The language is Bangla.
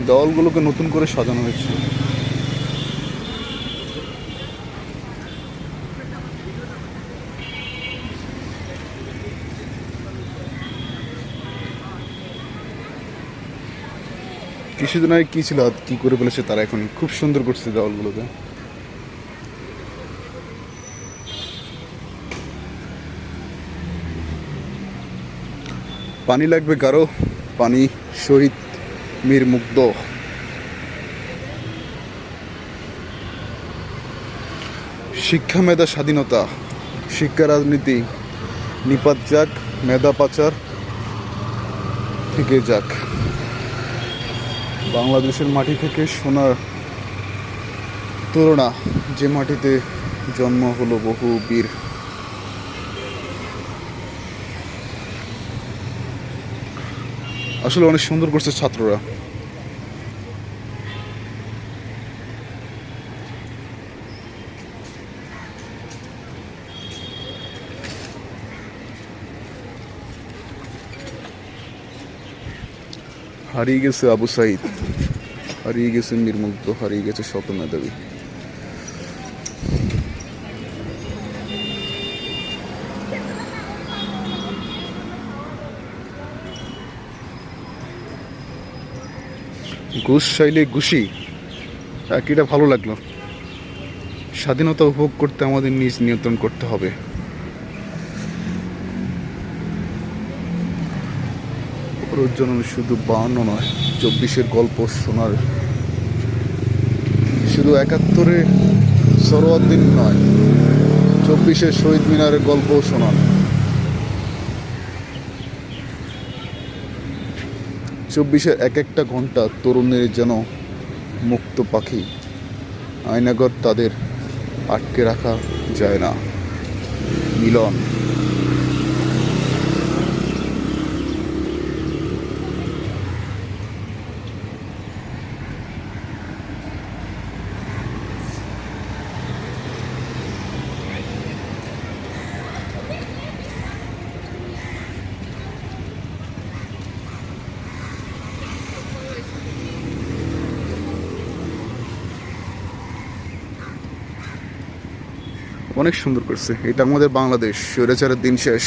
দেওয়ালগুলোকে নতুন করে সাজানো হয়েছে। কিছুদিন আগে কি ছিল, কি করে ফেলেছে তারা, এখন খুব সুন্দর করছে দেওয়ালগুলোকে। পানি লাগবে কারো? পানি শহীদ মীর মুগ্ধ। শিক্ষা মেধা স্বাধীনতা, শিক্ষা রাজনীতি নিপাত যাক, মেধা পাচার থেকে যাক। বাংলাদেশের মাটি থেকে সোনার তুলনা, যে মাটিতে জন্ম হলো বহু বীর। আসলে অনেক সুন্দর করছে ছাত্ররা। হারিয়ে গেছে আবু সাইদ, হারিয়ে গেছে মীর মুগ্ধ, হারিয়ে গেছে শত মেধাবী। ঘুষ চাইলে ঘুষি, এটা ভালো লাগলো। স্বাধীনতা উপভোগ করতে আমাদের নিজ নিয়ন্ত্রণ করতে হবে। ওর জন্য শুধু 52 নয়, 24-এর গল্প শোনার, শুধু 71-এ সরওয়ার্দিন নয়, 24-এর শহীদ মিনারের গল্পও শোনান। 24-এর এক একটা ঘন্টা তরুণের যেন মুক্ত পাখি, আয়নাঘর তাদের আটকে রাখা যায় না। মিলন। অনেক সুন্দর করছে। এটা আমাদের বাংলাদেশ, স্বৈরাচারের দিন শেষ।